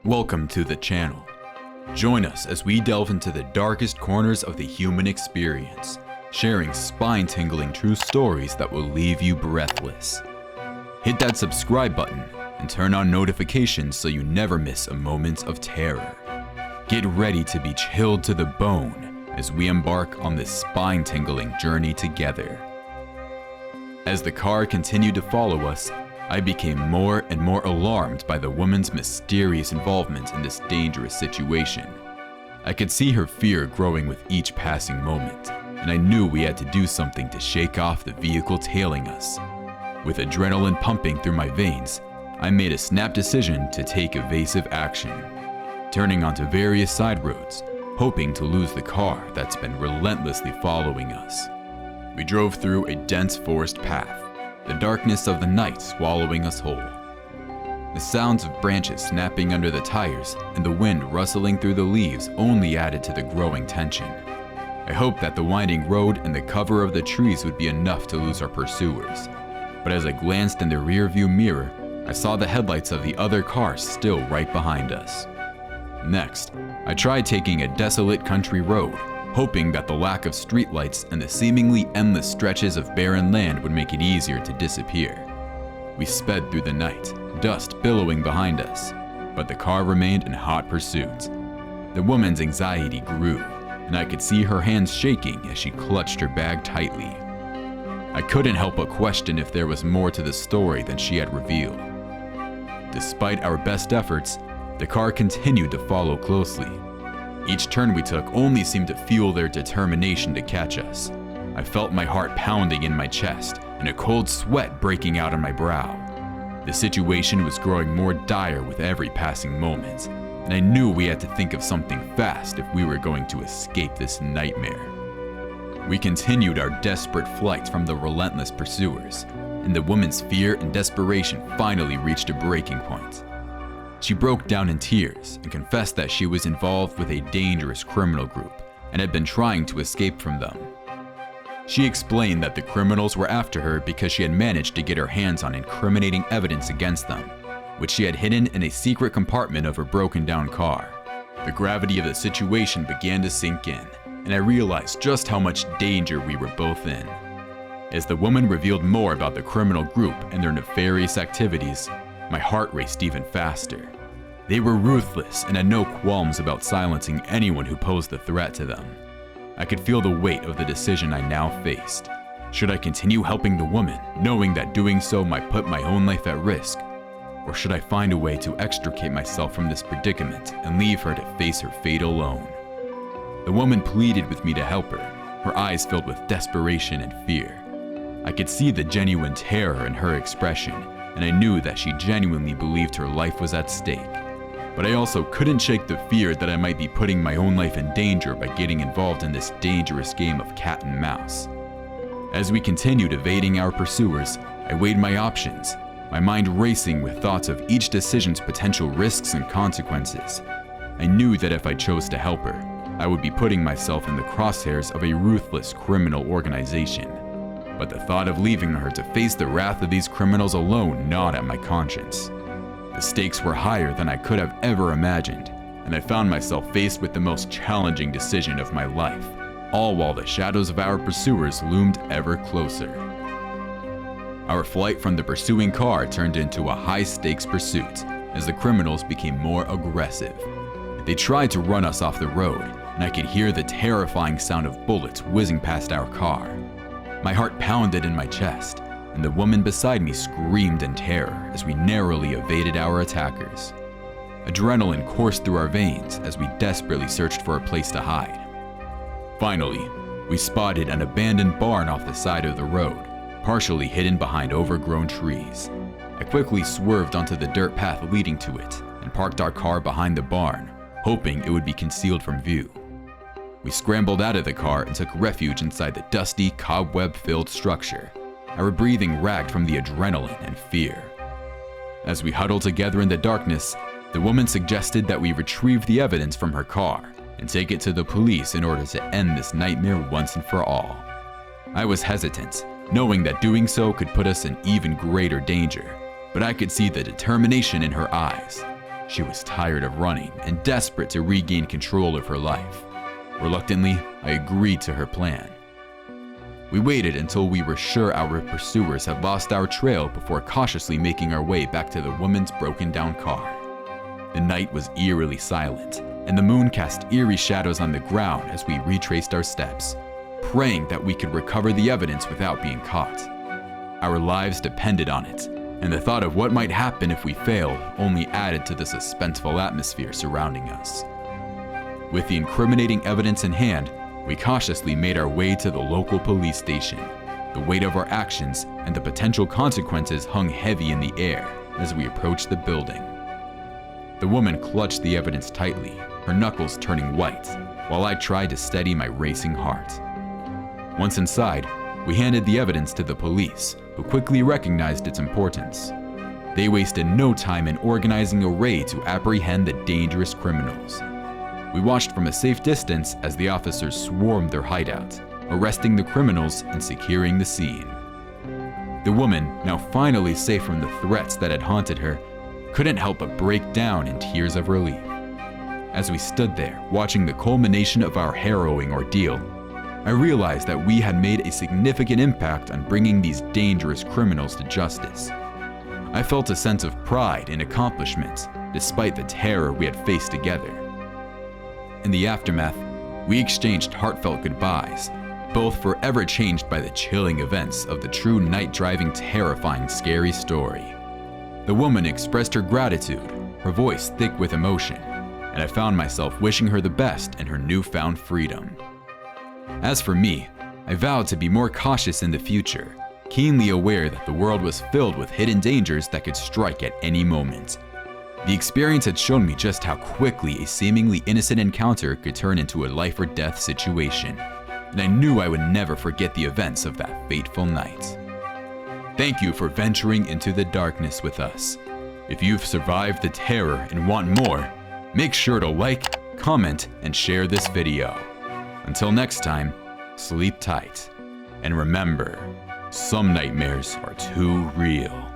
Welcome to the channel. Join us as we delve into the darkest corners of the human experience, sharing spine-tingling true stories that will leave you breathless. Hit that subscribe button and turn on notifications so you never miss a moment of terror. Get ready to be chilled to the bone as we embark on this spine-tingling journey together. As the car continued to follow us, I became more and more alarmed by the woman's mysterious involvement in this dangerous situation. I could see her fear growing with each passing moment, and I knew we had to do something to shake off the vehicle tailing us. With adrenaline pumping through my veins, I made a snap decision to take evasive action, turning onto various side roads, hoping to lose the car that's been relentlessly following us. We drove through a dense forest path, the darkness of the night swallowing us whole. The sounds of branches snapping under the tires and the wind rustling through the leaves only added to the growing tension. I hoped that the winding road and the cover of the trees would be enough to lose our pursuers, but as I glanced in the rearview mirror, I saw the headlights of the other car still right behind us. Next, I tried taking a desolate country road, hoping that the lack of streetlights and the seemingly endless stretches of barren land would make it easier to disappear. We sped through the night, dust billowing behind us, but the car remained in hot pursuit. The woman's anxiety grew, and I could see her hands shaking as she clutched her bag tightly. I couldn't help but question if there was more to the story than she had revealed. Despite our best efforts, the car continued to follow closely. Each turn we took only seemed to fuel their determination to catch us. I felt my heart pounding in my chest and a cold sweat breaking out on my brow. The situation was growing more dire with every passing moment, and I knew we had to think of something fast if we were going to escape this nightmare. We continued our desperate flight from the relentless pursuers, and the woman's fear and desperation finally reached a breaking point. She broke down in tears and confessed that she was involved with a dangerous criminal group and had been trying to escape from them. She explained that the criminals were after her because she had managed to get her hands on incriminating evidence against them, which she had hidden in a secret compartment of her broken-down car. The gravity of the situation began to sink in, and I realized just how much danger we were both in. As the woman revealed more about the criminal group and their nefarious activities, my heart raced even faster. They were ruthless and had no qualms about silencing anyone who posed a threat to them. I could feel the weight of the decision I now faced. Should I continue helping the woman, knowing that doing so might put my own life at risk? Or should I find a way to extricate myself from this predicament and leave her to face her fate alone? The woman pleaded with me to help her, her eyes filled with desperation and fear. I could see the genuine terror in her expression, and I knew that she genuinely believed her life was at stake. But I also couldn't shake the fear that I might be putting my own life in danger by getting involved in this dangerous game of cat and mouse. As we continued evading our pursuers, I weighed my options, my mind racing with thoughts of each decision's potential risks and consequences. I knew that if I chose to help her, I would be putting myself in the crosshairs of a ruthless criminal organization. But the thought of leaving her to face the wrath of these criminals alone gnawed at my conscience. The stakes were higher than I could have ever imagined, and I found myself faced with the most challenging decision of my life, all while the shadows of our pursuers loomed ever closer. Our flight from the pursuing car turned into a high-stakes pursuit as the criminals became more aggressive. They tried to run us off the road, and I could hear the terrifying sound of bullets whizzing past our car. My heart pounded in my chest, and the woman beside me screamed in terror as we narrowly evaded our attackers. Adrenaline coursed through our veins as we desperately searched for a place to hide. Finally, we spotted an abandoned barn off the side of the road, partially hidden behind overgrown trees. I quickly swerved onto the dirt path leading to it and parked our car behind the barn, hoping it would be concealed from view. We scrambled out of the car and took refuge inside the dusty, cobweb-filled structure, our breathing ragged from the adrenaline and fear. As we huddled together in the darkness, the woman suggested that we retrieve the evidence from her car and take it to the police in order to end this nightmare once and for all. I was hesitant, knowing that doing so could put us in even greater danger, but I could see the determination in her eyes. She was tired of running and desperate to regain control of her life. Reluctantly, I agreed to her plan. We waited until we were sure our pursuers had lost our trail before cautiously making our way back to the woman's broken-down car. The night was eerily silent, and the moon cast eerie shadows on the ground as we retraced our steps, praying that we could recover the evidence without being caught. Our lives depended on it, and the thought of what might happen if we failed only added to the suspenseful atmosphere surrounding us. With the incriminating evidence in hand, we cautiously made our way to the local police station. The weight of our actions and the potential consequences hung heavy in the air as we approached the building. The woman clutched the evidence tightly, her knuckles turning white, while I tried to steady my racing heart. Once inside, we handed the evidence to the police, who quickly recognized its importance. They wasted no time in organizing a raid to apprehend the dangerous criminals. We watched from a safe distance as the officers swarmed their hideout, arresting the criminals and securing the scene. The woman, now finally safe from the threats that had haunted her, couldn't help but break down in tears of relief. As we stood there, watching the culmination of our harrowing ordeal, I realized that we had made a significant impact on bringing these dangerous criminals to justice. I felt a sense of pride and accomplishment, despite the terror we had faced together. In the aftermath, we exchanged heartfelt goodbyes, both forever changed by the chilling events of the true night-driving, terrifying, scary story. The woman expressed her gratitude, her voice thick with emotion, and I found myself wishing her the best in her newfound freedom. As for me, I vowed to be more cautious in the future, keenly aware that the world was filled with hidden dangers that could strike at any moment. The experience had shown me just how quickly a seemingly innocent encounter could turn into a life or death situation, and I knew I would never forget the events of that fateful night. Thank you for venturing into the darkness with us. If you've survived the terror and want more, make sure to like, comment, and share this video. Until next time, sleep tight, and remember, some nightmares are too real.